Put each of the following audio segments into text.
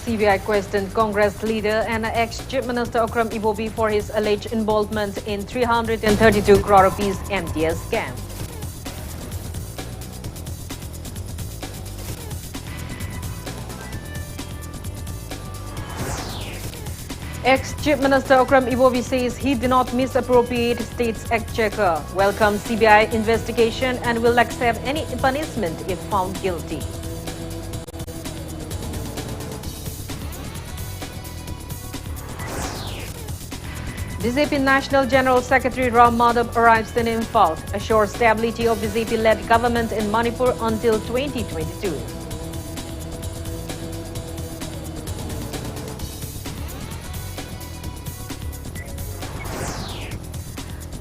CBI questioned Congress leader and ex-Chief Minister Okram Ibobi for his alleged involvement in 332 crore rupees MTS scam. Ex-Chief Minister Okram Ibobi says he did not misappropriate state's exchequer, welcomes CBI investigation and will accept any punishment if found guilty. BJP National General Secretary Ram Madhav arrives in Imphal, assures stability of BJP-led government in Manipur until 2022.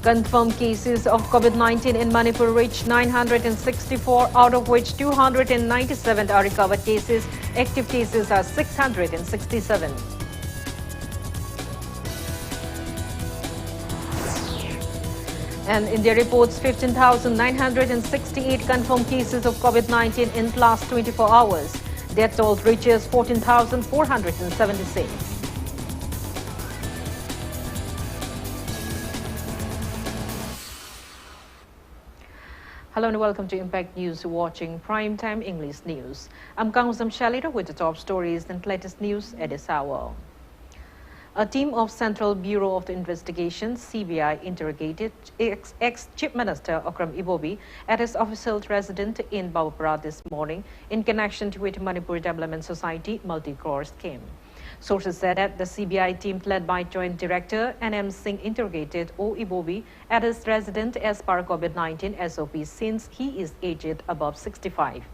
Confirmed cases of COVID-19 in Manipur reached 964, out of which 297 are recovered cases. Active cases are 667. And India reports 15,968 confirmed cases of COVID-19 in the last 24 hours. Death toll reaches 14,476. Hello and welcome to Impact News, watching Primetime English News. I'm KANGUJAM SHELLYRA with the top stories and latest news at this hour. A team of Central Bureau of Investigation (CBI) interrogated ex-Chief Minister Okram Ibobi at his official residence in Bawapara this morning in connection with Manipur Development Society multi-crore scheme. Sources said that the CBI team led by Joint Director N.M. Singh interrogated O. Ibobi at his residence as per COVID-19 SOP since he is aged above 65.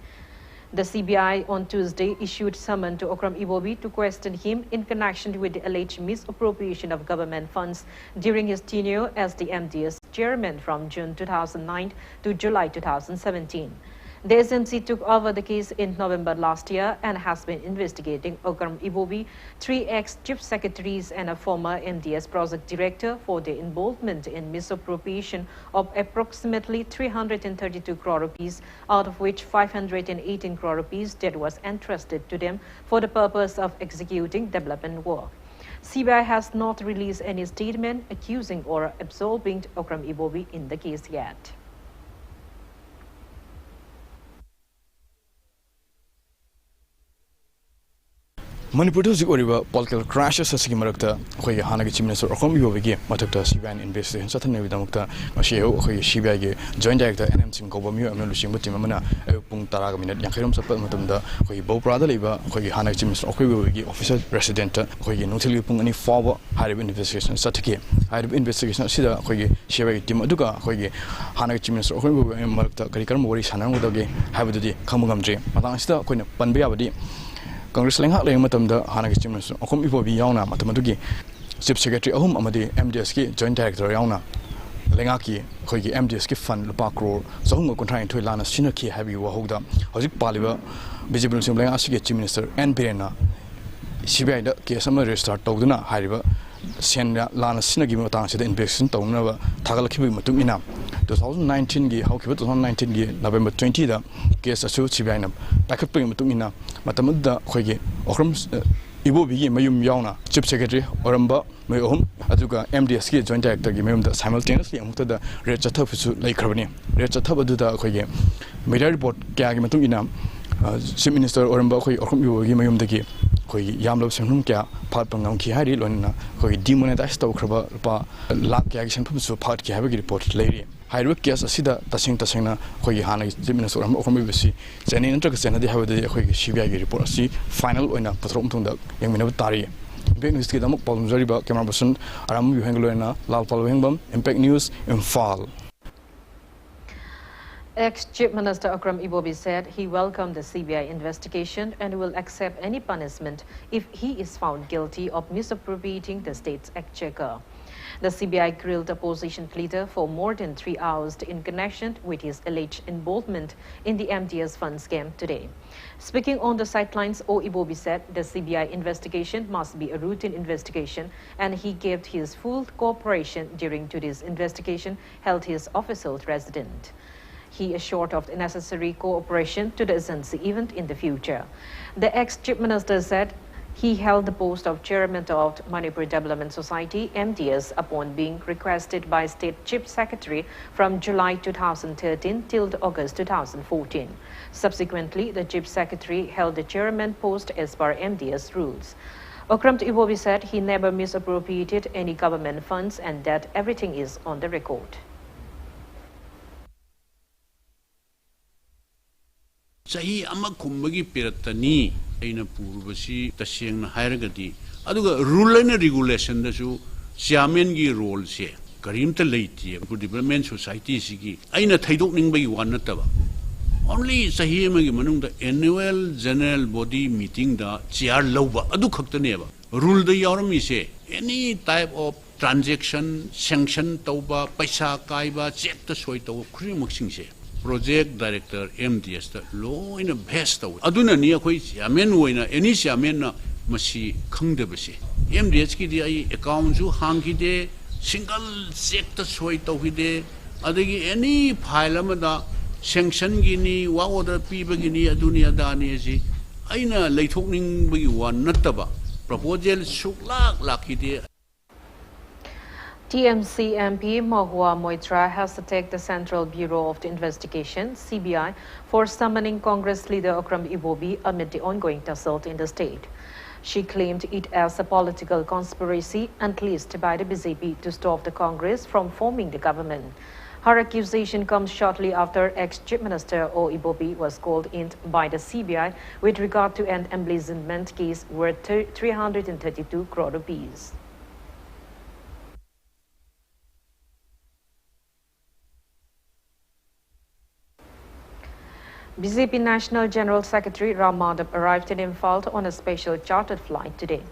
The CBI on Tuesday issued summons to Okram Ibobi to question him in connection with the alleged misappropriation of government funds during his tenure as the MDS chairman from June 2009 to July 2017. The agency took over the case in November last year and has been investigating Okram Ibobi, 3 ex-chief secretaries and a former MDS project director for their involvement in misappropriation of approximately 332 crore rupees, out of which 518 crore rupees that was entrusted to them for the purpose of executing development work. CBI has not released any statement accusing or absolving Okram Ibobi in the case yet. Manipur political crashes as Marakta, Hana Chief Minister Okram Ibobi, Matakta CBI investigation, Saturday with Damokta, Mashio, Shibai, Joint Director NM Singh Gobamu, and Lucian Mutimana, Pung Taragamin, Yankirum Support Matumda, Bo Brother Liba, Hana Chief Minister Okram Ibobi, officer resident, Notili Pungani forward, high investigation, Satake, high investigation, Sida, Shibai Timaduka, Hana Chief Minister Okram Ibobi, and Marakta, Karikam Mori Sanan Wodogi, Habudi, Kamugam, Matangsta, Panbiabadi. Congress Lenghak Lang Matamda, Hana Chief Minister Okram Ibobi Yauna, Matamatugi, Chief Secretary Ahum Amadi, MDS Joint Director Yauna, Lengaki, Hogi MDS Fund, Lupa Crore, Sahunga contracting to Lana Sinaki, Habi Wahoda, Hozik Paliva, Visible Simlang Chief Minister, and Pirena, CBI, Kesama restart Toguna, Hariba, Senda Lana Sinagi Motang, the investigation Tonava, Tagalaki Matumina. 2019 how 2019 November 20 the case asu CBI backup matumina matamda khoige Okram Ibobi mayum yauna Chief Secretary Oramba mayom aduga MDS ki Joint Director gi mayum simultaneously amukta the red chatha fisu laikhrabani red chatha aduda khoige media report kya gi matumina Chief Minister Oramba khoi Okram Ibobi mayum dagi khoi yamlo sanghum kya phat pangam ki hari lonna khoi demonetize tawkhraba pa lak kya gi sanphum su phat ki habagi report leiri High case Asida Tasing Tasina, Hana, Minister Okram Ibobi, Jenny Intercasana, they have the CBI report. See, final on a patron to the young Minatari. Big news, Kidamok, Palm Zariba, camera person, Aramu Hangloena, Lal Palwingbam, Impact News, Imphal. Ex-Chief Minister Okram Ibobi said he welcomed the CBI investigation and will accept any punishment if he is found guilty of misappropriating the state's exchequer. The CBI grilled the opposition leader for more than 3 hours in connection with his alleged involvement in the MDS fund scam today. Speaking on the sidelines, O. Ibobi said the CBI investigation must be a routine investigation and he gave his full cooperation during today's investigation held his official residence. He assured of the necessary cooperation to the agency event in the future. The ex-Chief Minister said He held the post of chairman of Manipur Development Society (MDS) upon being requested by State Chief Secretary from July 2013 till August 2014. Subsequently, the Chief Secretary held the chairman post as per MDS rules. Okram Ibobi said he never misappropriated any government funds and that everything is on the record. Sahi ama kumbagi piratani aina purvasi taseng hairagadi aduga rule and regulation dasu chairman gi role se karimta leiti for development society sigi aina thaidok ningbagi wanataba only sahi amagi manungda annual general body meeting da chair lawba adu khaktaneba rule da yaurami se any type of transaction sanction tauba paisa kaiba check ta soi taw khri maksing se Project Director MDS the law in a best of Aduna near which Yamen winner, any Yamen Mashi Kungdebasi. MDS Kidi accounts you hanky day, single sector sweat of day, Adagi any Pilamada, Sanction Guinea, what other people Guinea, Adunia Daniesi, Aina late opening by one Nataba, proposal Suklak Lucky day. TMC MP Mahua Moitra has attacked the Central Bureau of Investigation (CBI) for summoning Congress leader Okram Ibobi amid the ongoing tussle in the state. She claimed it as a political conspiracy unleashed by the BJP to stop the Congress from forming the government. Her accusation comes shortly after ex-Chief Minister O. Ibobi was called in by the CBI with regard to an embezzlement case worth 332 crore rupees. BJP National General Secretary Ram Madhav arrived in Imphal on a special chartered flight today.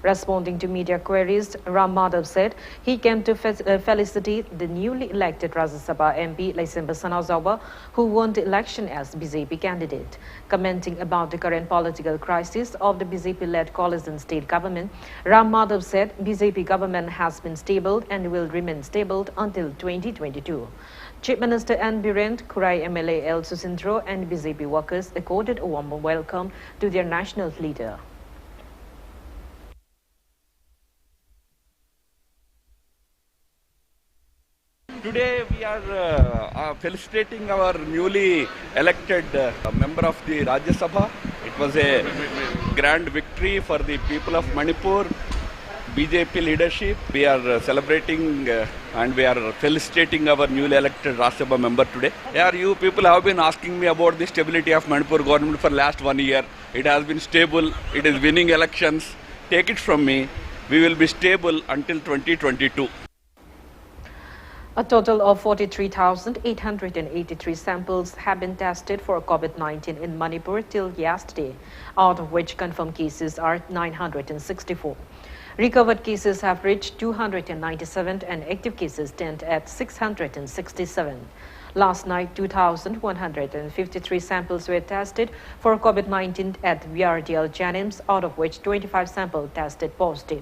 Responding to media queries, Ram Madhav said he came to felicitate the newly elected Rajya Sabha MP Laisemba Sanazawa, who won the election as BJP candidate. Commenting about the current political crisis of the BJP-led coalition state government, Ram Madhav said BJP government has been stable and will remain stable until 2022. Chief Minister N. Biren, Kurai MLA L. Susindro and BJP workers accorded a warm welcome to their national leader. Today we are felicitating our newly elected member of the Rajya Sabha. It was a grand victory for the people of Manipur. BJP leadership, we are celebrating and we are felicitating our newly elected Rajya Sabha member today. Yeah, you people have been asking me about the stability of Manipur government for last 1 year. It has been stable, it is winning elections. Take it from me, we will be stable until 2022. A total of 43,883 samples have been tested for COVID-19 in Manipur till yesterday, out of which confirmed cases are 964. Recovered cases have reached 297 and active cases stand at 667. Last night, 2,153 samples were tested for COVID-19 at VRDL Janims, out of which 25 samples tested positive,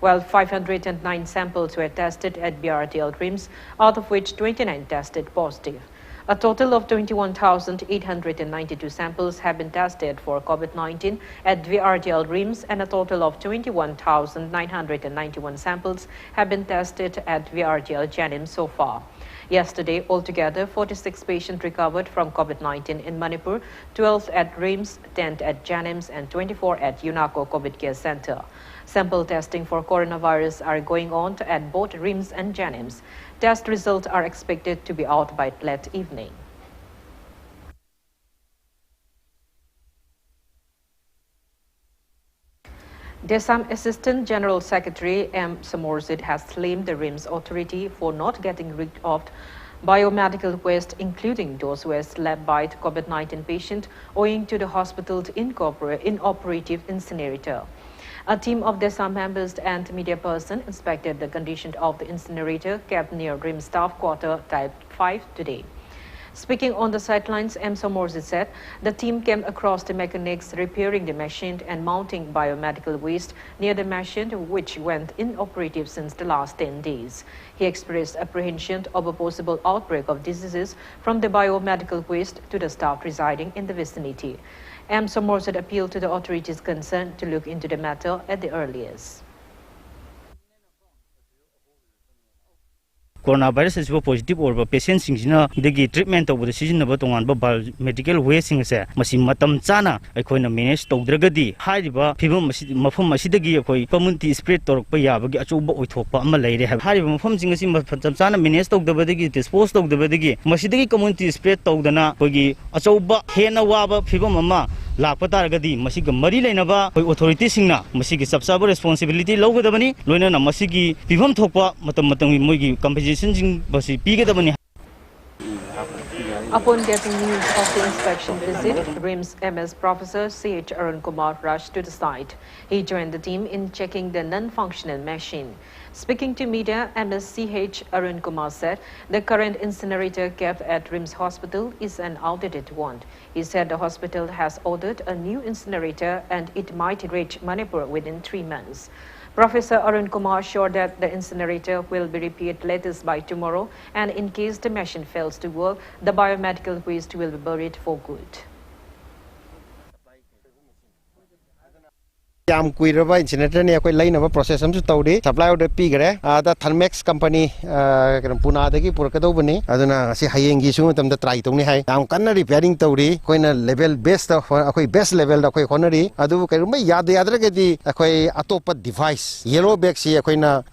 while 509 samples were tested at VRDL RIMS, out of which 29 tested positive. A total of 21,892 samples have been tested for COVID-19 at VRDL RIMS, and a total of 21,991 samples have been tested at VRDL Janims so far. Yesterday, altogether, 46 patients recovered from COVID-19 in Manipur, 12 at RIMS, 10 at Janims, and 24 at UNACO COVID Care Center. Sample testing for coronavirus are going on at both RIMS and Janims. Test results are expected to be out by late evening. DESAM Assistant General Secretary M. Samorzid has blamed the RIMS authority for not getting rid of biomedical waste, including those waste left by the COVID-19 patient, owing to the hospital's inoperative incinerator. A team of DESAM members and media person inspected the condition of the incinerator kept near RIMS staff quarter type 5 today. Speaking on the sidelines, M. Somorzi said the team came across the mechanics repairing the machine and mounting biomedical waste near the machine, which went inoperative since the last 10 days. He expressed apprehension of a possible outbreak of diseases from the biomedical waste to the staff residing in the vicinity. M. Somorzi appealed to the authorities concerned to look into the matter at the earliest. Coronavirus is positive or patient treatment of the season of medical waste matam chana manage to dragadi hariba mafum masidagi community spread to payabagi achuba uithopa malay have hariba from chana manage to the badagi dispose of the badagi masidagi community spread to the na pagi achuba hena waba fibum mama lakpataragadi masiga mari lainaba authorities singna masigi subsaba responsibility logadabani loina na masigi pibam thopa matam moigi compensation Upon getting news of the inspection visit, RIMS MS Professor C.H. Arun Kumar rushed to the site. He joined the team in checking the non-functional machine. Speaking to media, MS C.H. Arun Kumar said the current incinerator kept at RIMS Hospital is an outdated one. He said the hospital has ordered a new incinerator and it might reach Manipur within 3 months. Professor Arun Kumar assured that the incinerator will be repaired latest by tomorrow, and in case the machine fails to work, the biomedical waste will be buried for good. Yam Kuirava incinerator ne koi line of process to Taudi, supply of the pigre, the Thalmex company Puna the Purkadobani, Adana si Hayengi Sumatam the Tritoni High. I'm kind repairing Taudi, Koina level best of a best level of Honori, Adu Kerumaya, the other get the Atopa device, yellow bexi, a Koina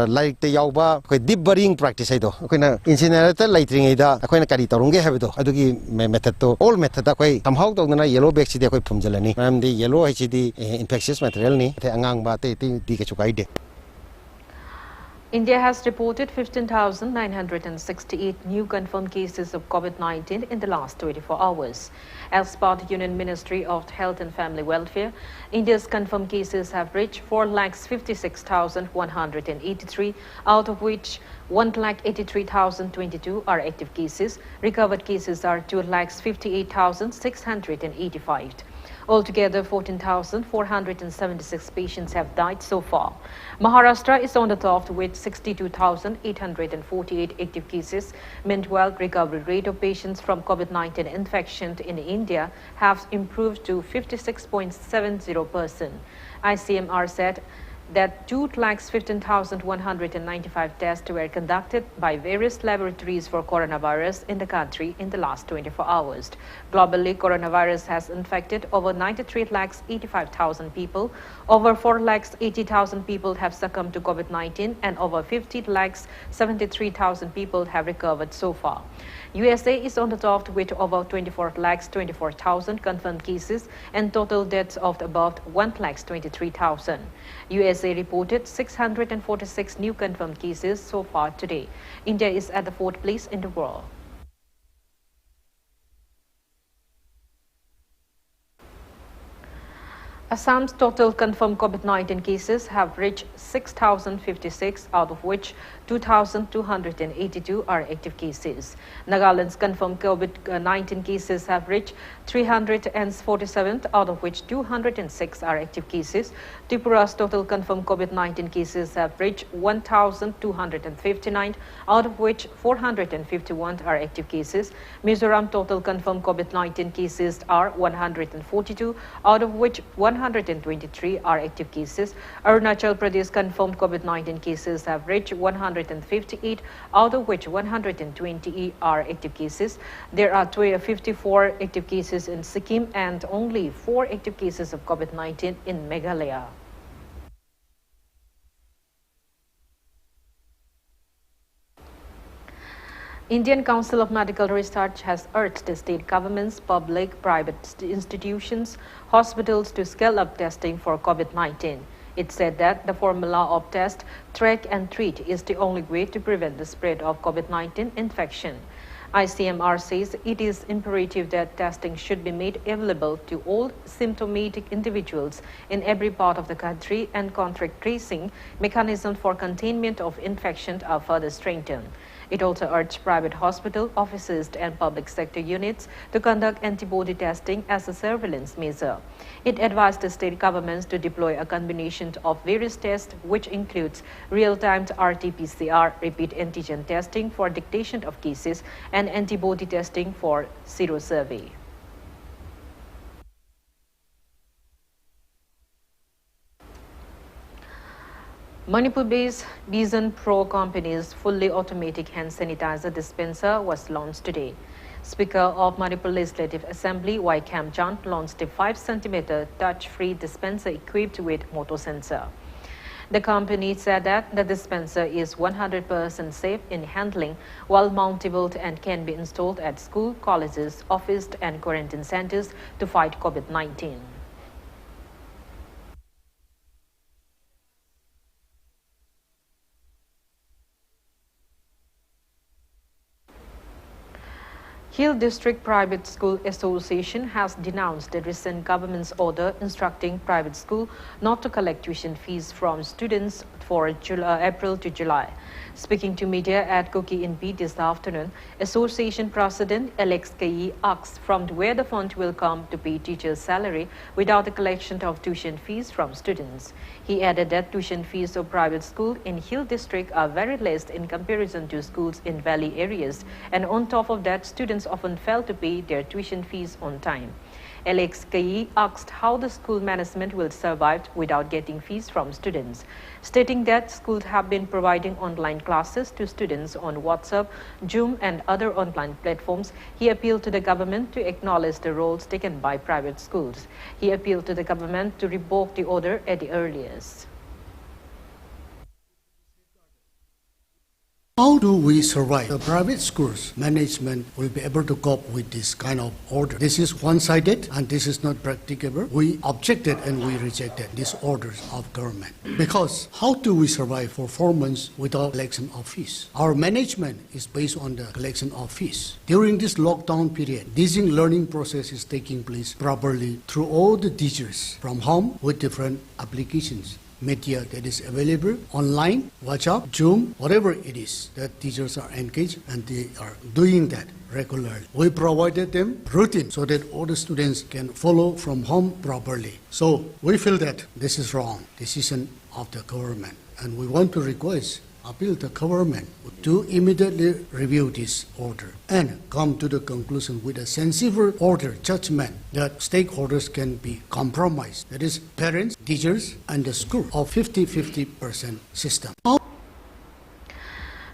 like the Yauba, deep burying practice, Koina incinerator lighting, a Koina Karitarunga Habido, Aduki method to all method, somehow the yellow bexi, the Pumjalani, and the yellow HD infectious. India has reported 15,968 new confirmed cases of COVID-19 in the last 24 hours. As per the Union Ministry of Health and Family Welfare, India's confirmed cases have reached 4,56,183, out of which 1,83,022 are active cases. Recovered cases are 2,58,685. Altogether, 14,476 patients have died so far. Maharashtra is on the top with 62,848 active cases. Meanwhile, recovery rate of patients from COVID-19 infection in India have improved to 56.70%. ICMR said that 2,15,195 tests were conducted by various laboratories for coronavirus in the country in the last 24 hours. Globally, coronavirus has infected over 93,85,000 people. Over 4,80,000 people have succumbed to COVID-19 and over 50,73,000 people have recovered so far. USA is on the top with over 24,24,000 confirmed cases and total deaths of about 1,23,000. USA reported 646 new confirmed cases so far today. India is at the 4th place in the world. Assam's total confirmed COVID-19 cases have reached 6,056, out of which 2,282 are active cases. Nagaland's confirmed COVID-19 cases have reached 347, out of which 206 are active cases. Tripura's total confirmed COVID-19 cases have reached 1,259, out of which 451 are active cases. Mizoram total confirmed COVID-19 cases are 142, out of which 123 are active cases. Arunachal Pradesh confirmed COVID-19 cases have reached 158, out of which 120 are active cases. There are 54 active cases in Sikkim and only 4 active cases of COVID-19 in Meghalaya. Indian Council of Medical Research has urged the state governments, public, private institutions, hospitals to scale up testing for COVID-19. It said that the formula of test, track and treat is the only way to prevent the spread of COVID-19 infection. ICMR says it is imperative that testing should be made available to all symptomatic individuals in every part of the country, and contact tracing mechanisms for containment of infection are further strengthened. It also urged private hospital offices and public sector units to conduct antibody testing as a surveillance measure. It advised the state governments to deploy a combination of various tests, which includes real-time RT-PCR, repeat antigen testing for dictation of cases, and antibody testing for serosurvey. Manipur-based Bison Pro Company's fully automatic hand sanitizer dispenser was launched today. Speaker of Manipur Legislative Assembly Y. KANGUJAM launched a 5 cm touch-free dispenser equipped with motor sensor. The company said that the dispenser is 100% safe in handling, while mountable and can be installed at school, colleges, offices, and quarantine centers to fight COVID-19. Hill District Private School Association has denounced the recent government's order instructing private schools not to collect tuition fees from students for April to July. Speaking to media at Koki in B this afternoon, Association President Alex Kai asked from where the fund will come to pay teachers' salary without the collection of tuition fees from students. He added that tuition fees of private schools in Hill District are very less in comparison to schools in valley areas, and on top of that, students often fail to pay their tuition fees on time. Alex Kai asked how the school management will survive without getting fees from students, stating that schools have been providing online classes to students on WhatsApp, Zoom, and other online platforms. He appealed to the government to acknowledge the roles taken by private schools. He appealed to the government to revoke the order at the earliest. How do we survive? The private schools management will be able to cope with this kind of order. This is one-sided and this is not practicable. We objected and we rejected these orders of government. Because how do we survive for 4 months without collection of fees? Our management is based on the collection of fees. During this lockdown period, teaching learning process is taking place properly through all the teachers from home with different applications. Media that is available online, WhatsApp, Zoom, whatever it is, that teachers are engaged and they are doing that regularly. We provided them routine so that all the students can follow from home properly. So we feel that this is wrong decision of the government, and we want to appeal to the government to immediately review this order and come to the conclusion with a sensible order judgment that stakeholders can be compromised. That is parents, teachers, and the school of 50-50% system.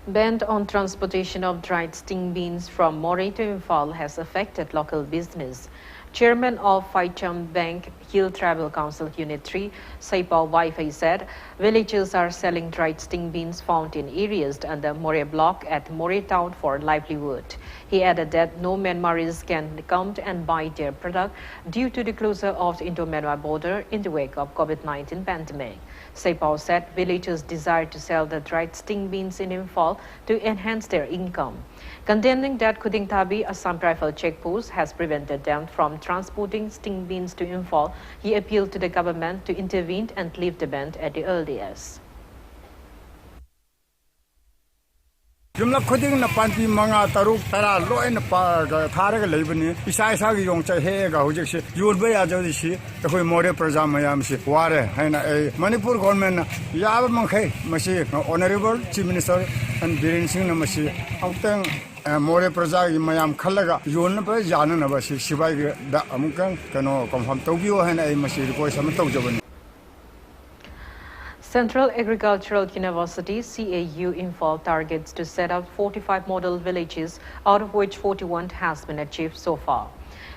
Ban on transportation of dried sting beans from Moree to Imphal has affected local business. Chairman of Phaicham Bank Hill Tribal Council Unit 3, Saipao Waifei said, villagers are selling dried sting beans found in areas under Moree block at Moree town for livelihood. He added that no Myanmaris can come and buy their product due to the closure of the Indo-Myanmar border in the wake of COVID-19 pandemic. Saipao said villagers desire to sell the dried sting beans in Imphal to enhance their income. Condemning that Kudingtabi, Assam Rifle checkpost, has prevented them from transporting sting beans to Imphal, he appealed to the government to intervene and lift the ban at the earliest. Jumla khuding na panti manga taruk tara loy na pa thara ga leibani isai sa gi yong cha he ga hojik se yun ba ya jodi si ta khoi Moree praja mayam se ware haina Manipur government ya ba mangkhai masi honorable chief minister and Biren Singh na masi autang Moree praja gi mayam khallaga yun ba jana na ba si sibai ga da amukang kano confirm tawbiyo haina masi report sam tawjabani. Central Agricultural University CAU Imphal targets to set up 45 model villages, out of which 41 has been achieved so far.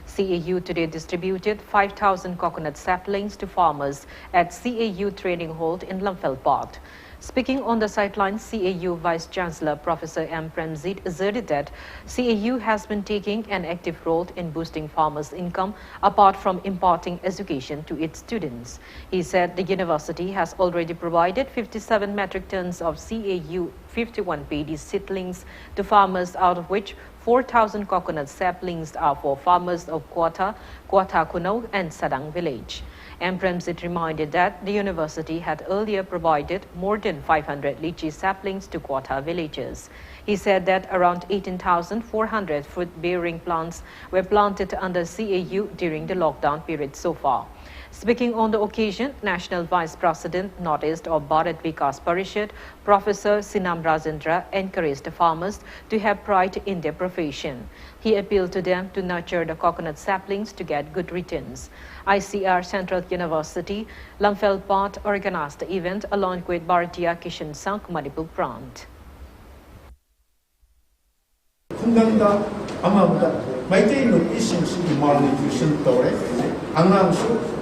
CAU today distributed 5,000 coconut saplings to farmers at CAU Training Hall in Lamphel Park. Speaking on the sidelines, CAU Vice-Chancellor Professor M. Premjit asserted that CAU has been taking an active role in boosting farmers' income apart from imparting education to its students. He said the university has already provided 57 metric tons of CAU 51 paddy seedlings to farmers, out of which 4,000 coconut saplings are for farmers of Quota, Kuatakuno, and Sadang village. Premsit reminded that the university had earlier provided more than 500 lychee saplings to Quata villages. He said that around 18,400 fruit-bearing plants were planted under CAU during the lockdown period so far. Speaking on the occasion, National Vice President, Northeast of Bharat Vikas Parishad, Professor Sinam Rajendra encouraged the farmers to have pride in their profession. He appealed to them to nurture the coconut saplings to get good returns. ICR Central University, Lamphel organized the event along with Bharatiya Kishan Sangh Manipur Branch.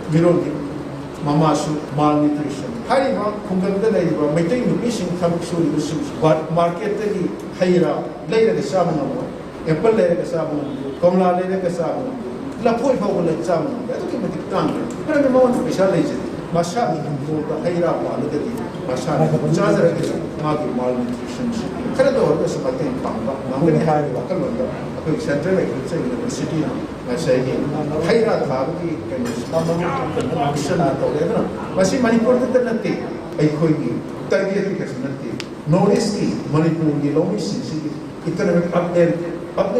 Mirogi, Mamasu, malnutrition. Hariba, Kunganda Laiba, Mating, Missing Kamsu, but market the Haira, later the Saman, Apple later the Saman, Komla later the Saman, La Poi Howell exam, that's a bit tongue. But the moment we shall lazy, Masha, the Haira, Masha, Jazza, Magi malnutrition. Carador was a patent pump, Mamma Hariba, Central University. I say, Haira Havi and Shamana, Masi Manipur the Nati, a Kogi, Tagari has Nati, no risky, Manipur, Yilomi, economic update of the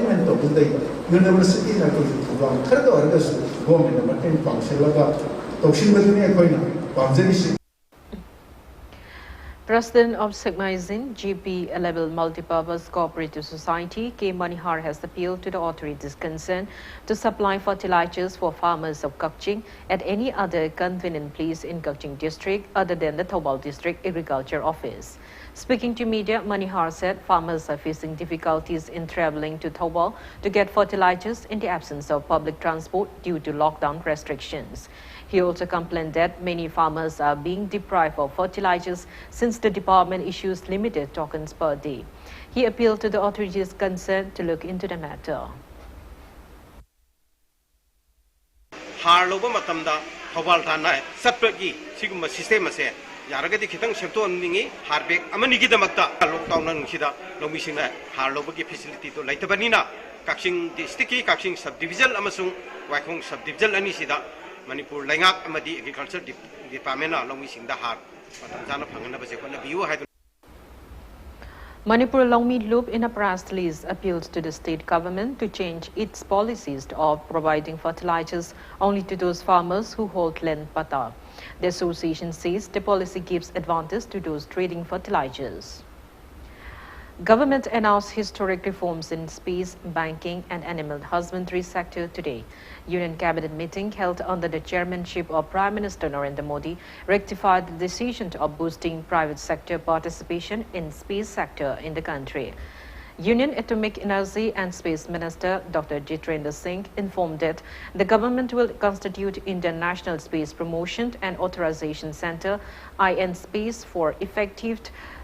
university, I go to Ram, Karadas, Woman, Matin Pang, Shelaga, Toshimadunia Koina, Pamzeri. President of Sigmaizin GP Level Multipurpose Cooperative Society, K. Manihar, has appealed to the authorities concerned to supply fertilizers for farmers of Kakching at any other convenient place in Kakching district other than the Thoubal District Agriculture Office. Speaking to media, Manihar said farmers are facing difficulties in traveling to Thoubal to get fertilizers in the absence of public transport due to lockdown restrictions. He also complained that many farmers are being deprived of fertilizers since the department issues limited tokens per day. He appealed to the authorities concerned to look into the matter. Harloba matamda Thoubal Tanai separately Sigma system say Yaragati Kitang Shepto Ningi Harbek Amanigi the Makta lockdown and Shida Lomisina Harloba facility to Laitabanina Kakshing the sticky Kakshing subdivision Amasung Wakung subdivision Anisida Manipur Langak Amadi Agriculture Department along with the heart. Manipur Longmeat Loop in a press release appealed to the state government to change its policies of providing fertilizers only to those farmers who hold land pata. The association says the policy gives advantage to those trading fertilizers. Government announced historic reforms in space, banking and animal husbandry sector today. Union Cabinet meeting held under the chairmanship of Prime Minister Narendra Modi rectified the decision of boosting private sector participation in space sector in the country. Union Atomic Energy and Space Minister Dr. Jitendra Singh informed that the government will constitute Indian National Space Promotion and Authorization Center (IN Space) for effective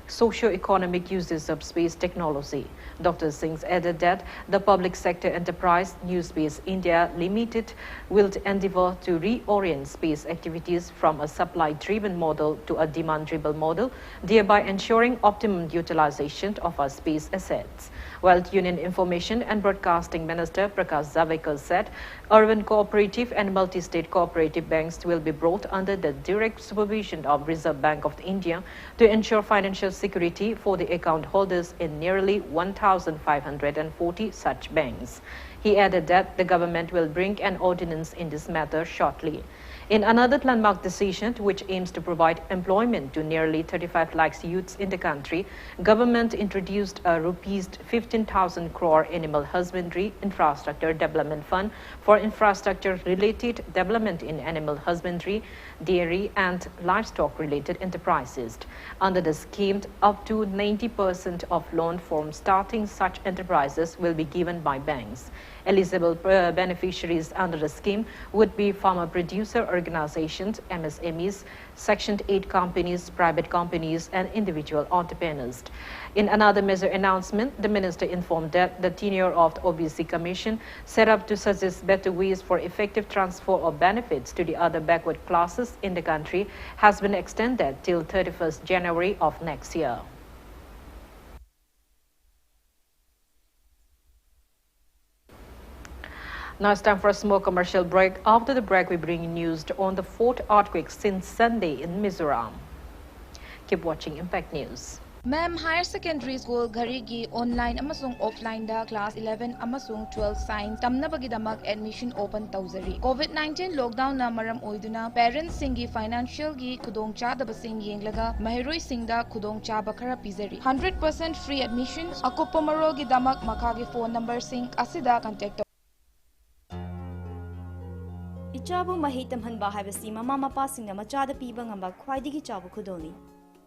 socio-economic uses of space technology. Dr. Singh added that the public sector enterprise New Space India Limited will endeavor to reorient space activities from a supply-driven model to a demand-driven model, thereby ensuring optimum utilization of our space assets. While Union Information and Broadcasting Minister Prakash Javadekar said urban cooperative and multi-state cooperative banks will be brought under the direct supervision of Reserve Bank of India to ensure financial security for the account holders in nearly 1,540 such banks. He added that the government will bring an ordinance in this matter shortly. In another landmark decision which aims to provide employment to nearly 35 lakh youths in the country, government introduced a rupees 15,000 crore animal husbandry infrastructure development fund for infrastructure-related development in animal husbandry, dairy and livestock-related enterprises. Under the scheme, up to 90% of loan from starting such enterprises will be given by banks. Eligible beneficiaries under the scheme would be farmer producer organizations, MSMEs, Section 8 companies, private companies, and individual entrepreneurs. In another major announcement, the minister informed that the tenure of the OBC Commission, set up to suggest better ways for effective transfer of benefits to the other backward classes in the country, has been extended till 31st January of next year. Now it's time for a small commercial break. After the break, we bring you news on the fourth earthquake since Sunday in Mizoram. Keep watching Impact News. Ma'am, Higher Secondary School Garigi online amasung offline da class 11 amasung 12 science tamnabagi damak admission open tawzari. COVID-19 lockdown na maram oiduna parents singi financial gi khudong chadaba sing yenglaga mahiroi singda khudong chaba khara pizari. 100% free admission akopa marol gi damak makagi phone number sing asida contact. Ichabu mahitam hanba haibasi mama mapa singna machada piba ngamba khwaidigi chabu khudoni.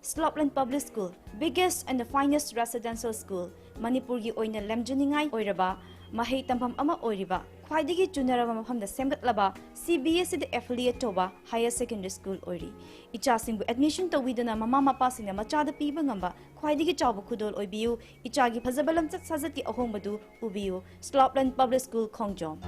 Slopland Public School, biggest and the finest residential school, Manipur gi oina lemjuningai oiraba, mahei tampam ama oiriba, khwaidigi junaraba mafamda semgatlaba, CBSE the affiliate toba higher secondary school oiri. Icha singbu admission tawiduna mama mapa singna machada piba ngamba, khwaidigi chabu khudol oibiu, ichagi phazabalam chat sajati ahongbadu ubiu, Slopland Public School KANGUJAM.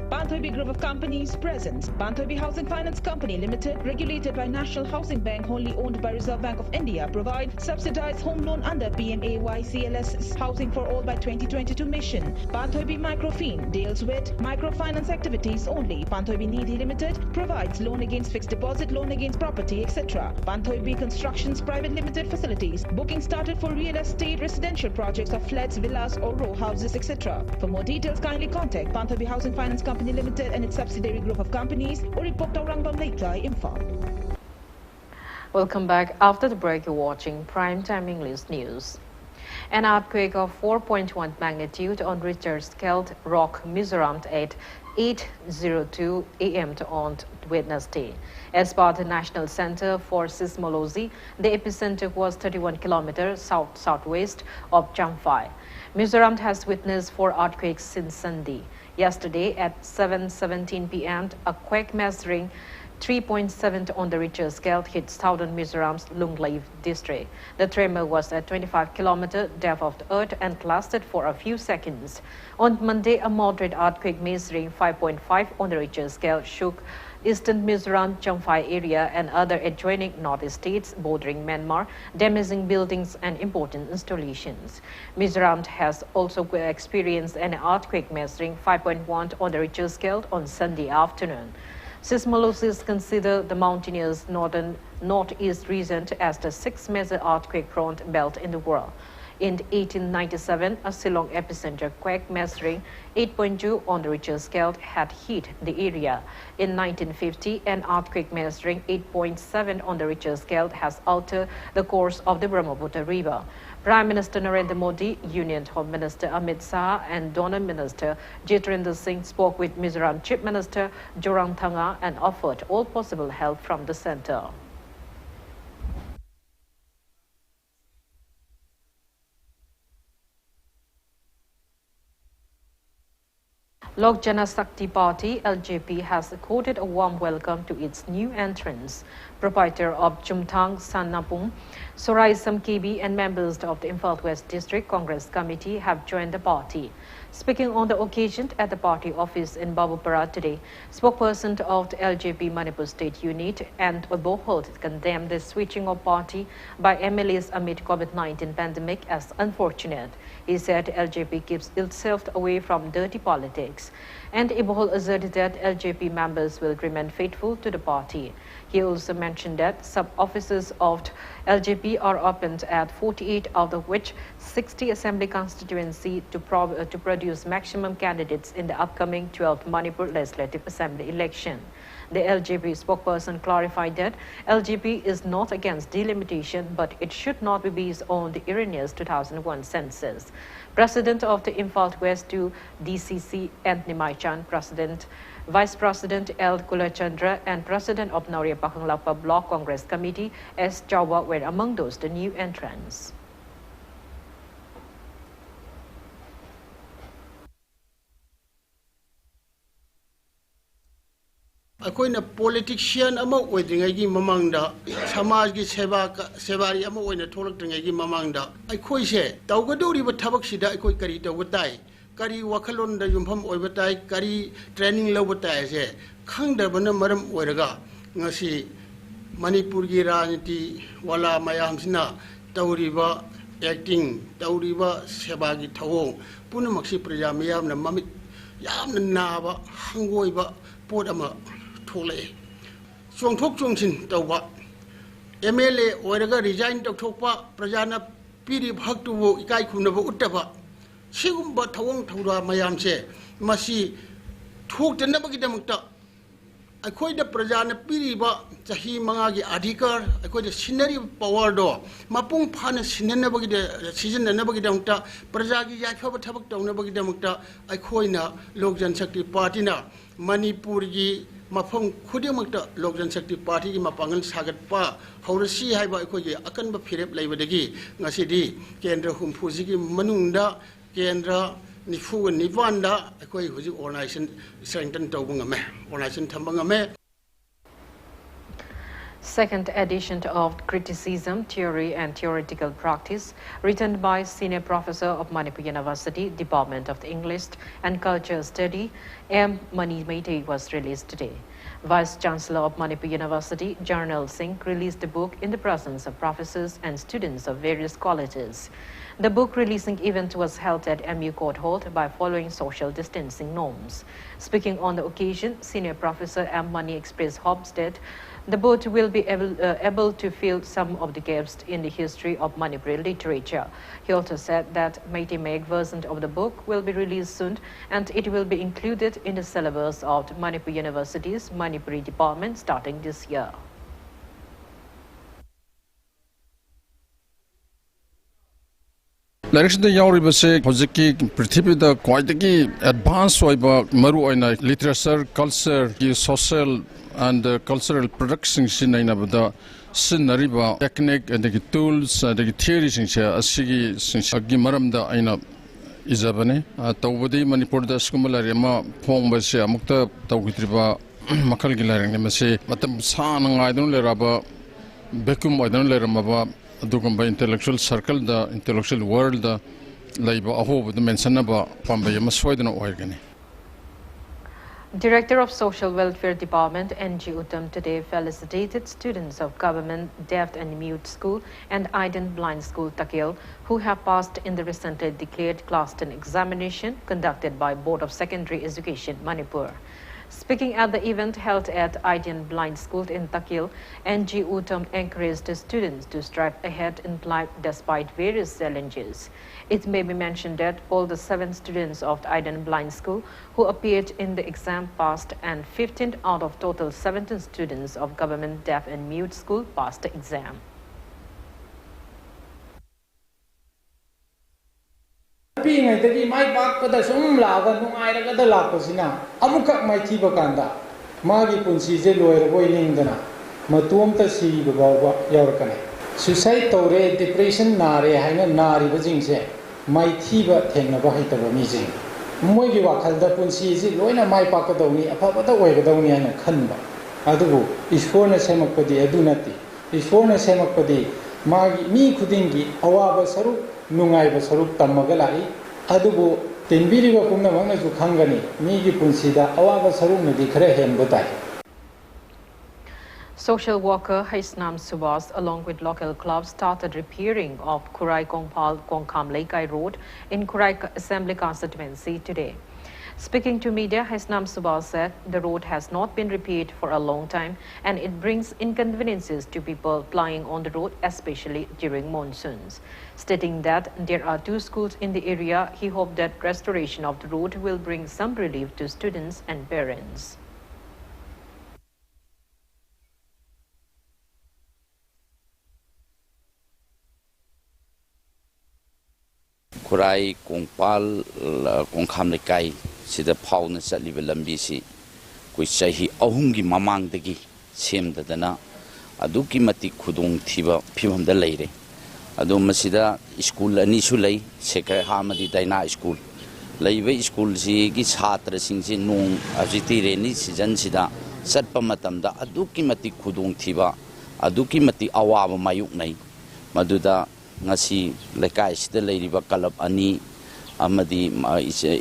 Banthoibi Group of Companies presents Banthoibi Housing Finance Company Limited, regulated by National Housing Bank, wholly owned by Reserve Bank of India, provide subsidized home loan under PMAY CLS Housing for All by 2022 mission. Banthoibi Microfin deals with microfinance activities only. Banthoibi Nidhi Limited provides loan against fixed deposit, loan against property, etc. Banthoibi Constructions Private Limited facilities. Booking started for real estate residential projects of flats, villas or row houses, etc. For more details, kindly contact Banthoibi Housing Finance Company Limited and its subsidiary group of companies or report Rangbam Leitlai Imphal. Welcome back. After the break, you're watching Primetime English News. An earthquake of 4.1 magnitude on Richter scale rocked Mizoram at 8:02 a.m. on Wednesday. As per the National Center for Seismology, the epicenter was 31 kilometers south-southwest of Champhai. Mizoram has witnessed 4 earthquakes since Sunday. Yesterday at 7:17 p.m., a quake measuring 3.7 on the Richter scale hit southern Mizoram's Lunglei district. The tremor was at 25 kilometer depth of the earth and lasted for a few seconds. On Monday, a moderate earthquake measuring 5.5 on the Richter scale shook eastern Mizoram, Champhai area and other adjoining north states bordering Myanmar, damaging buildings and important installations. Mizoram has also experienced an earthquake measuring 5.1 on the Richter scale on Sunday afternoon. Seismologists consider the mountainous northeast region as the 6th major earthquake-prone belt in the world. In 1897, a Shillong epicenter quake measuring 8.2 on the Richter scale had hit the area. In 1950, an earthquake measuring 8.7 on the Richter scale has altered the course of the Brahmaputra River. Prime Minister Narendra Modi, Union Home Minister Amit Shah and Donor Minister Jitendra Singh spoke with Mizoram Chief Minister Zoramthanga and offered all possible help from the centre. Lok Janashakti Party, LJP, has accorded a warm welcome to its new entrants. Proprietor of Chumthang Sannapum, Sorai Samkebi and members of the Imphal West District Congress Committee have joined the party. Speaking on the occasion at the party office in Babupara today, spokesperson of the LJP Manipur State Unit and Oboholt condemned the switching of party by MLAs amid COVID-19 pandemic as unfortunate. He said LJP keeps itself away from dirty politics. And Ibohol asserted that LJP members will remain faithful to the party. He also mentioned that sub-offices of LJP are opened at 48, out of which 60 assembly constituency to produce maximum candidates in the upcoming 12th Manipur Legislative Assembly election. The LJP spokesperson clarified that LJP is not against delimitation, but it should not be based on the erroneous 2001 census. President of the Imphal West to DCC, Anthony Maichan, Vice President L. Kulachandra, and President of Nauria Pakanglapa Block Congress Committee, S. Chawwa, were among those the new entrants. अकोइना politician अमा ओइद्रिंगाइगी ममांगदा समाजगी सेवारी अमा ओइना थोलक्ट्रिंगाइगी ममांगदा अखोइसे तौगदौरिबा थबकसिदा अखोइ करी तौगताई करी वखलोंदा युमफम ओइबताई करी training लौबताई से खंगदबना मरम ओइरगा ngasi manipurgi rajniti wala mayamsina tawriba acting tawriba sebagi thawong punamaksi praja mayamna mamit ꯌꯥꯝꯅ ꯅꯥꯕ ꯍꯪꯒꯣꯏꯕ ꯄꯣꯠ ꯑꯃ ꯊꯣꯛꯂꯛꯑꯦ ꯆꯣꯡꯊꯣꯛ ꯆꯣꯡꯁꯤꯟ ꯇꯧꯕ MLA ꯑꯣꯏꯔꯒ ꯔꯤꯖꯥꯏꯟ ꯇꯧꯊꯣꯛꯄ ꯄ꯭ꯔꯖꯥꯅ ꯄꯤꯔꯤꯕ ꯍꯛꯇꯨꯕꯨ ꯏꯀꯥꯏ ꯈꯨꯝꯅꯕ ꯎꯠꯇꯕ ꯁꯤꯒꯨꯝꯕ ꯊꯧꯑꯣꯡ ꯊꯧꯔꯥ ꯃꯌꯥꯝꯁꯦ ꯃꯁꯤ ꯊꯣꯛꯇꯅꯕꯒꯤꯗꯃꯛꯇ ꯑꯩꯈꯣꯏꯗ ꯄ꯭ꯔꯖꯥꯅ ꯄꯤꯔꯤꯕ ꯆꯍꯤ 5ꯒꯤ ꯑꯙꯤꯀꯥꯔ ꯑꯩꯈꯣꯏꯗ ꯁꯤꯟꯅꯔꯤꯕ ꯄꯥꯋꯔꯗꯣ ꯃꯄꯨꯡ ꯐꯥꯅ ꯁꯤꯖꯤꯟꯅꯅꯕꯒꯤꯗꯃꯛꯇ ꯄ꯭ꯔꯖꯥꯒꯤ ꯌꯥꯏꯐꯕ ꯊꯕꯛ ꯇꯧꯅꯕꯒꯤꯗꯃꯛꯇ ꯑꯩꯈꯣꯏꯅ ꯂꯣꯛ ꯖꯟꯁꯛꯇꯤ ꯄꯥꯔꯇꯤꯅ ꯃꯅꯤꯄꯨꯔꯒꯤ ꯃꯐꯝ ꯈꯨꯗꯤꯡꯃꯛꯇ ꯂꯣꯛ ꯖꯟꯁꯛꯇꯤ ꯄꯥꯔꯇꯤꯒꯤ ꯃꯄꯥꯡꯒꯜ ꯁꯥꯒꯠꯄ ꯍꯧꯔꯁꯤ ꯍꯥꯏꯕ ꯑꯩꯈꯣꯏꯒꯤ ꯑꯀꯟꯕ ꯐꯤꯔꯦꯞ ꯂꯩꯕꯗꯒꯤ ꯉꯁꯤꯗꯤ ꯀꯦꯟꯗ꯭ꯔ 30ꯁꯤꯒꯤ ꯃꯅꯨꯡꯗ ꯀꯦꯟꯗ꯭ꯔ 94ꯗ ꯑꯩꯈꯣꯏ ꯍꯧꯖꯤꯛ ꯑꯣꯔꯒꯅꯥꯏꯖꯦꯁꯟ ꯁ꯭ꯇꯔꯦꯡꯊꯟ ꯇꯧꯕ ꯉꯝꯃꯦ ꯑꯣꯔꯒꯅꯥꯏꯖꯦꯁꯟ ꯊꯝꯕ ꯉꯝꯃꯦ. Second edition of Criticism, Theory and Theoretical Practice, written by Senior Professor of Manipur University, Department of the English and Culture Study, M. Mani Meitei, was released today. Vice Chancellor of Manipur University, Jarnal Singh, released the book in the presence of professors and students of various colleges. The book releasing event was held at MU Court Hall by following social distancing norms. Speaking on the occasion, Senior Professor M. Mani expressed hopes that the book will be able to fill some of the gaps in the history of Manipuri literature. He also said that Meitei Meg version of the book will be released soon and it will be included in the syllabus of Manipur University's Manipuri department starting this year. Direction yauribase hojiki prithibida kwaidagi advanced oiba maru oina literature culture ki social and cultural production sinainabada sinariba technique and the tools and the theories singse asigi singagi maramda aina izabane tawbadi manipur da skumalari ma phongbase amukta tawgitriba makal gilarang mase matam sana ngaidun leraba vacuum oidun leramaba adugamba intellectual circle the intellectual world the laiba ahob the mentionaba pamba yama soidana oirgani. Director of Social Welfare Department NG Uttam today felicitated students of Government Deaf and Mute School and Iden Blind School Takil who have passed in the recently declared Class 10 examination conducted by Board of Secondary Education Manipur. Speaking at the event held at Iden Blind School in Takil, NG Uttam encouraged the students to strive ahead in life despite various challenges. It may be mentioned that all the 7 students of the Iden Blind School who appeared in the exam passed and 15 out of total 17 students of Government Deaf and Mute School passed the exam. ꯄꯤꯉꯩꯗꯒꯤ ꯃꯥꯏ ꯄꯥꯛꯄꯗ ꯁꯨꯝ ꯂꯥꯛꯑꯒ ꯅꯨꯡꯉꯥꯏꯔꯒꯗ ꯂꯥꯛꯄꯁꯤꯅ ꯑꯃꯨꯛꯈꯛ ꯃꯥꯏꯊꯤꯕ ꯀꯥꯟꯗ ꯃꯥꯒꯤ ꯄꯨꯟꯁꯤꯁꯦ ꯂꯣꯏꯔꯕꯣꯏ ꯅꯤꯡꯗꯅ ꯃꯇꯣꯝꯇ ꯁꯤꯕ ꯐꯥꯎꯕ ꯌꯥꯎꯔꯛꯀꯅꯤ ꯁꯨꯏꯁꯥꯏꯗ ꯇꯧꯔꯦ ꯗꯤꯄ꯭ꯔꯦꯁꯟ ꯅꯥꯔꯦ ꯍꯥꯏꯅ ꯅꯥꯔꯤꯕꯁꯤꯡꯁꯦ ꯃꯥꯏꯊꯤꯕ ꯊꯦꯡꯅꯕ ꯍꯩꯇꯕ ꯃꯤꯁꯤꯡ ꯃꯣꯏꯒꯤ ꯋꯥꯈꯜꯗ ꯄꯨꯟꯁꯤꯁꯤ ꯂꯣꯏꯅ ꯃꯥꯏ ꯄꯥꯛꯀꯗꯧꯅꯤ ꯑꯐꯕꯇ ꯑꯣꯏꯒꯗꯧꯅꯤ ꯍꯥꯏꯅ ꯈꯟꯕ ꯑꯗꯨꯕꯨ ꯏꯁꯣꯔꯅ ꯁꯦꯝꯃꯛꯄꯗꯤ ꯑꯗꯨ ꯅꯠꯇꯦ ꯏꯁꯣꯔꯅ ꯁꯦꯝꯃꯛꯄꯗꯤ ꯃꯥꯒꯤ ꯃꯤ ꯈꯨꯗꯤꯡꯒꯤ ꯑꯋꯥꯕ ꯁꯔꯨꯛ ꯅꯨꯡꯉꯥꯏꯕ ꯁꯔꯨꯛ ꯇꯝꯃꯒ ꯂꯥꯛꯏ ꯑꯗꯨꯕꯨ ꯇꯤꯟꯕꯤꯔꯤꯕ ꯄꯨꯝꯅꯃꯛꯅꯁꯨ ꯈꯪꯒꯅꯤ ꯃꯤꯒꯤ ꯄꯨꯟꯁꯤꯗ ꯑꯋꯥꯕ ꯁꯔꯨꯛꯅꯗꯤ ꯈꯔ ꯍꯦꯟꯕ ꯇꯥꯏ. Social worker Haisnam Subas, along with local clubs, started repairing of Kurai Kongpal Kongkham Leikai Road in Kurai Assembly constituency today. Speaking to media, Haisnam Subas said the road has not been repaired for a long time and it brings inconveniences to people plying on the road, especially during monsoons. Stating that there are 2 schools in the area, he hoped that restoration of the road will bring some relief to students and parents. Kurai Kongpal Kongkham Leikai sida phawna chaliba lambi si koi chahi ahumgi mamangdagi semdadana aduki mati khudong thiba phimamda leire adu masida school ani su lei sekre hamadi daina school leiba school si gi chhatra singsi nong ajiti reni season sida satpa matamda aduki mati khudong thiba aduki mati awaba mayuk nai maduda ngasi lekai sida leiriba kalab ani amadi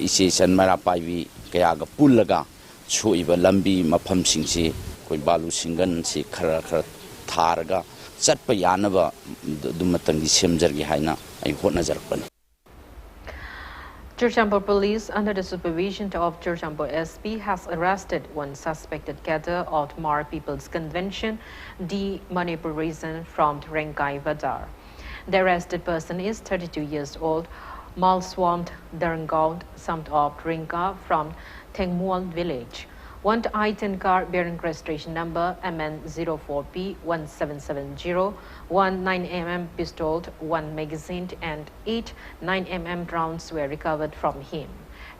ise san mara paibi kaya ga pullaga chuiba lambi mafam singsi koi balu singan si khara khara tharga chatpa yanaba dumatangi semjargi haina ai hotna jarpani. Churchampo police, under the supervision of Churchampo SP, has arrested one suspected cadre of Mar People's Convention, D. Manipur region from Renkai Vadar. The arrested person is 32 years old, Malswant Daranggaud, son of Rinka from Tengmuang village. One I-10 car bearing registration number MN04P1770, one 9mm pistol, one magazine, and 8 9mm rounds were recovered from him.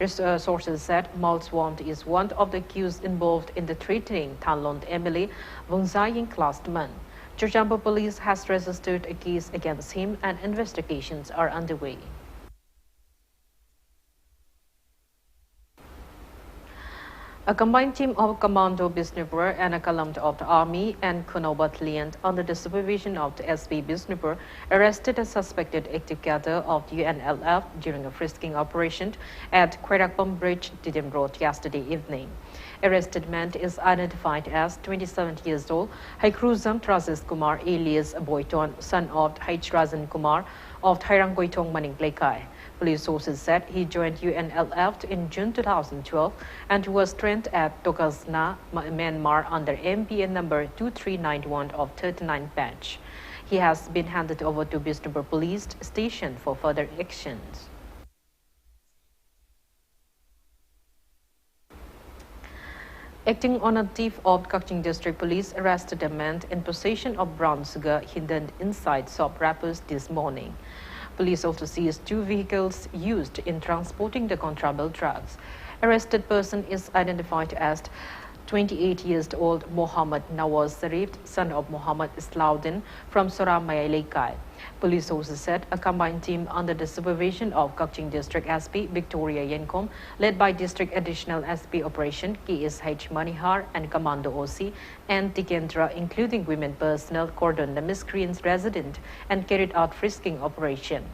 Sources said Malswant is one of the accused involved in the threatening Thanlont Emily Vungzaying last month. Churchampo police has registered a case against him and investigations are underway. A combined team of Commando Bisnupur and a column of the Army and Kuno Battalion under the supervision of the SP Bisnupur arrested a suspected active cadre of the UNLF during a frisking operation at Kwerakpam Bridge, Didim Road yesterday evening. Arrested man is identified as 27 years old Haikruzam Trasis Kumar alias Boyton, son of Haichrazan Kumar of Thairangoitong Maning Plekai. Police sources said he joined UNLF in June 2012 and was trained at Tokasna, Myanmar under MPN number 2391 of 39 batch. He has been handed over to Bisnupur Police Station for further actions. Acting on a tip of Kakching District Police arrested a man in possession of brown sugar hidden inside soap wrappers this morning. Police also seized 2 vehicles used in transporting the contraband drugs. Arrested person is identified as 28 years old Mohammed Nawaz Zarif, son of Mohammed Islauddin from Soramaya Lekai. Police sources said a combined team under the supervision of Kakching District SP Victoria Yenkom, led by District Additional SP Operation KSH Manihar and Commando OC and Tikendra, including women personnel, cordoned the miscreants' resident and carried out frisking operation.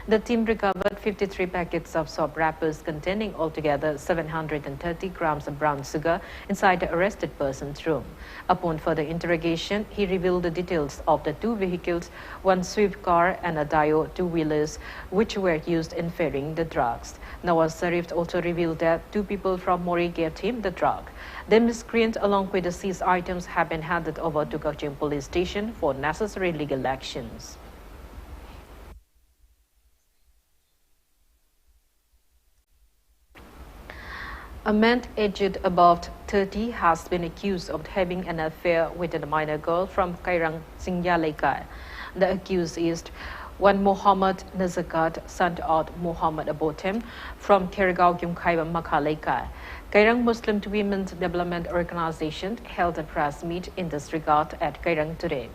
The team recovered 53 packets of soap wrappers containing altogether 730 grams of brown sugar inside the arrested person's room. Upon further interrogation, he revealed the details of the 2 vehicles, one Swift car and a Dio 2-wheelers, which were used in ferrying the drugs. Nawaz Zarif also revealed that 2 people from Mori gave him the drug. The miscreant, along with the seized items, have been handed over to Kakching Police Station for necessary legal actions. A man aged above 30 has been accused of having an affair with a minor girl from Kairang Singyalaikai. The accused is one Mohammed Nazakat, son of Mohammed Abotem from Kergao Gyumkhaiba Makhalaikai. Kairang Muslim Women's Development Organization held a press meet in this regard at Kairang today.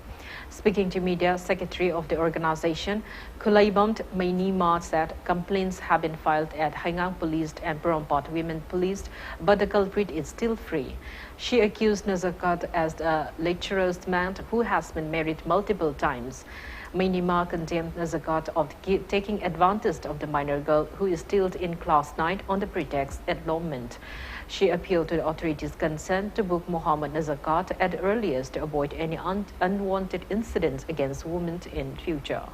Speaking to media, Secretary of the organization, Kulaiband Mainima, said complaints have been filed at Haingang Police and Purompat Women Police, but the culprit is still free. She accused Nazakat as a lecherous man who has been married multiple times. Mainima condemned Nazakat of taking advantage of the minor girl who is still in class 9 on the pretext enrollment. She appealed to the authorities concerned to book Mohammed Nazakat at the earliest to avoid any unwanted incidents against women in future.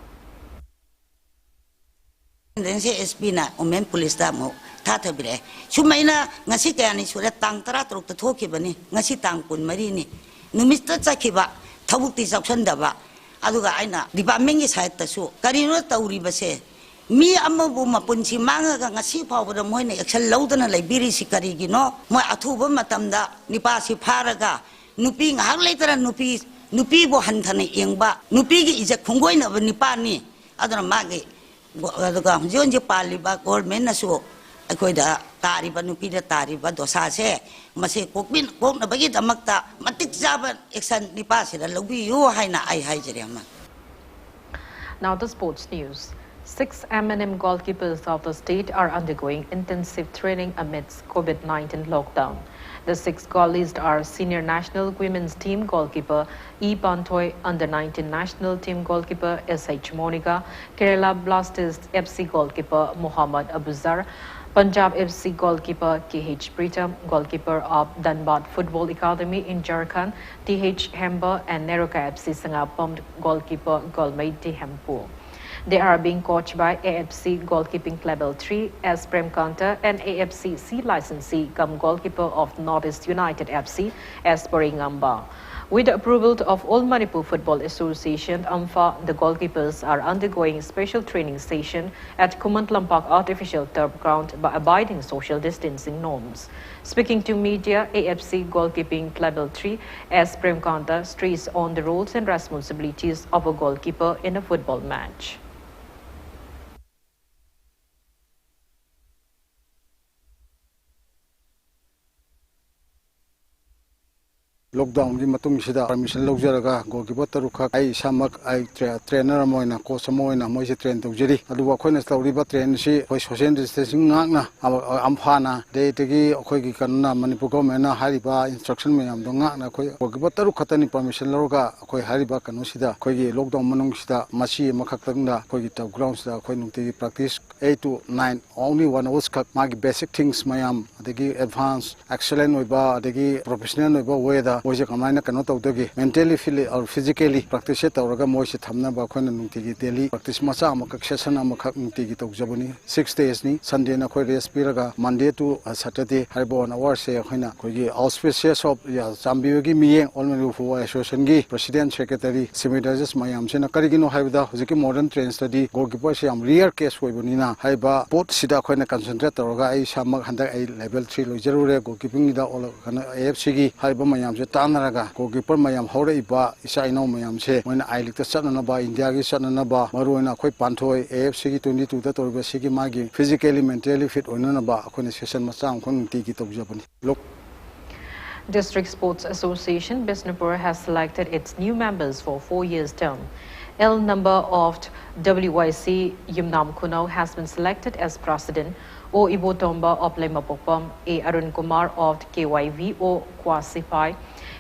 SP na Women Police ta mo thathabire sumaina ngasi kayani sura tang 13 ta thokibani ngasi tang 12 ni numista chakiba thabukti chawsandaba aduga aina department gi side ta su karino tauribase mi amabu mapunsi mangaga ngasi phawbada moina action laudana laibiri sikari gi no moi athuba matamda nipa si pharaga nupi ngahak leitara nupi bo hanthane yengba nupi gi ijak khongoina ba nipa ni adana magi aduga jonje paliba government na su akoida tariba nupi da tariba dosa se mase kokbin kokna bagi damakta matik jaba action nipa si da lobi yu haina ai haijeriama. Now the sports news. 6 M&M goalkeepers of the state are undergoing intensive training amidst COVID-19 lockdown. The 6 goalies are senior national women's team goalkeeper E. Pantoy, under-19 national team goalkeeper S.H. Monica, Kerala Blasters FC goalkeeper Muhammad Abuzar, Punjab FC goalkeeper K.H. Pritam, goalkeeper of Dhanbad Football Academy in Jharkhand T.H. Hemba, and Neroka FC Sangapam goalkeeper Golmay Hempu. They are being coached by AFC Goalkeeping Level 3 S. Premkanta and AFC C licensee cum goalkeeper of Northeast United FC S. Poringamba. With the approval of All Manipur Football Association, AMFA, the goalkeepers are undergoing special training session at Kumantlampak Artificial Turf Ground by abiding social distancing norms. Speaking to media, AFC Goalkeeping Level 3 S. Premkanta stressed on the roles and responsibilities of a goalkeeper in a football match. Lockdown di matung sida permission lojaraga goalkeeper tarukha ai samak ai trainer moina coach moina moi se train tawjeri adu wa khoina tawriba train si hoi social distancing ngakna amphana de tegi khoi gi kanna manipur government na hariba instruction mayam do ngakna khoi goalkeeper tarukha tani permission loga khoi hariba kanu sida khoi gi lockdown manung sida masi makhak tangda khoi gi top ground sida khoi nungti practice 8 to 9 only 1 hours khak magi basic things mayam adegi advanced excellent oiba adegi professional oiba way da moise kamaina kano tawdagi mentally or physically practice tawraga moise thamna ba khona nungtigi daily practice macha amakak session amakak nungtigi tawjabani 6 days ni sunday na khoi rest piraga monday to saturday haribo 1 hour se khoina khoigi auspicious of ya chambiyogi miyeng olmelu fu association gi president secretary semidages mayam sena karigino haibda hojiki modern train study goalkeeper se am rare case hoibani na haiba pot sida khoina concentrate tawraga ai samak handak ai level 3 loijarure goalkeeping da ol kana afc gi haiba mayam se tanaraga goalkeeper mayam hore iba isa ino mayam se moina ai lik ta channa ba india gi channa ba maruina khoi panthoi afc gi 22 da torba sigi magi physically mentally fit onana ba khone session macha khong ti gi tawjabani. District Sports Association Bisnupur has selected its new members for 4 years term. L number of WYC Yumnam Kuno has been selected as president. O Ibotomba of Lemapopam, A Arun Kumar of KYV O Kwasipai,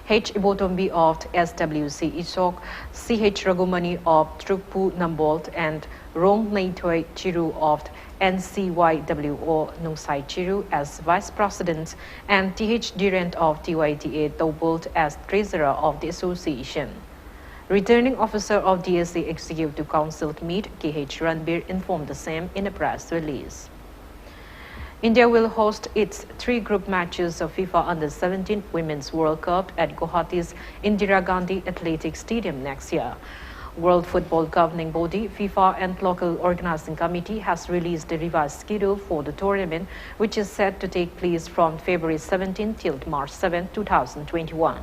H Ibotombi of SWC Isok, CH Ragumani of Trupu Nambolt, and Rong Naitoi Chiru of NCYWO Nungsai Chiru as vice president, and TH Durant of TYTA Tobolt as treasurer of the association. Returning officer of DSA Executive Council meet, KH Ranbir, informed the same in a press release. India will host its 3 group matches of FIFA Under-17 Women's World Cup at Guwahati's Indira Gandhi Athletic Stadium next year. World Football Governing Body, FIFA and local organizing committee has released the revised schedule for the tournament, which is set to take place from February 17 till March 7, 2021.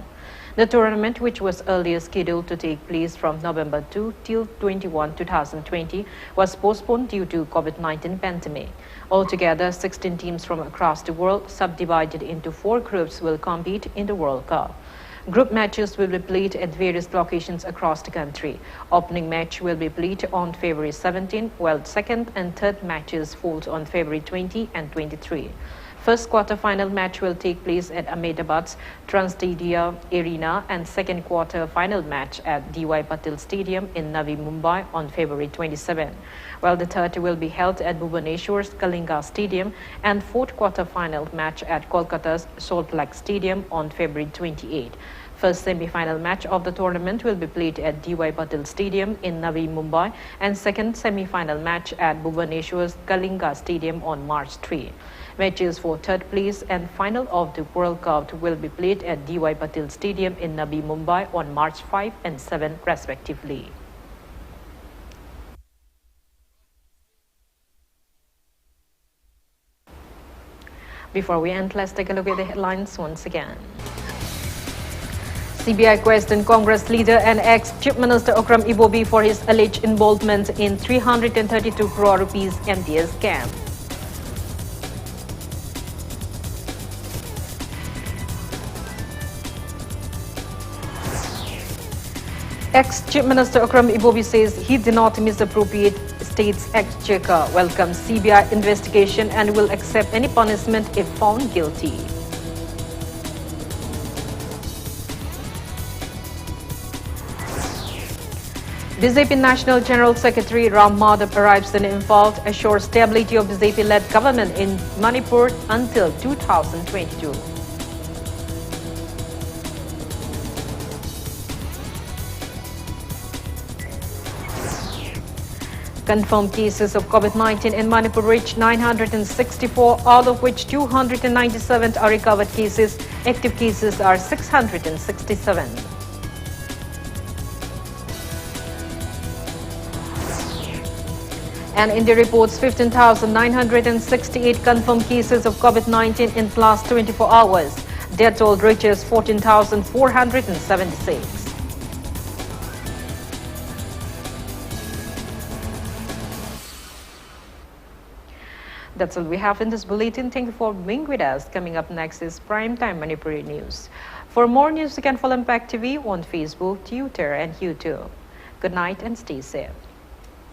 The tournament, which was earlier scheduled to take place from November 2 till 21, 2020, was postponed due to COVID-19 pandemic. Altogether, 16 teams from across the world, subdivided into 4 groups, will compete in the World Cup. Group matches will be played at various locations across the country. Opening match will be played on February 17, while second and third matches fall on February 20 and 23. First quarter-final match will take place at Ahmedabad's Transdadia Arena and second quarter-final match at D.Y. Patil Stadium in Navi Mumbai on February 27, while the third will be held at Bhubaneswar's Kalinga Stadium and fourth quarter-final match at Kolkata's Salt Lake Stadium on February 28. First semi-final match of the tournament will be played at D.Y. Patil Stadium in Navi Mumbai and second semi-final match at Bhubaneswar's Kalinga Stadium on March 3. Matches for third place and final of the World Cup will be played at D.Y. Patil Stadium in Navi Mumbai on March 5 and 7 respectively. Before we end, let's take a look at the headlines once again. CBI questioned Congress leader and ex-Chief Minister Okram Ibobi for his alleged involvement in 332 crore rupees MTS scam. Ex-Chief Minister Okram Ibobi says he did not misappropriate state's exchequer, welcomes CBI investigation and will accept any punishment if found guilty. BJP National General Secretary Ram Madhav arrives in Imphal, assures stability of BJP-led government in Manipur until 2022. Confirmed cases of COVID-19 in Manipur reached 964, out of which 297 are recovered cases. Active cases are 667. And India reports 15,968 confirmed cases of COVID-19 in last 24 hours. Death toll reaches 14,476. That's all we have in this bulletin. Thank you for being with us. Coming up next is Primetime Manipuri News. For more news, you can follow Impact TV on Facebook, Twitter, and YouTube. Good night and stay safe.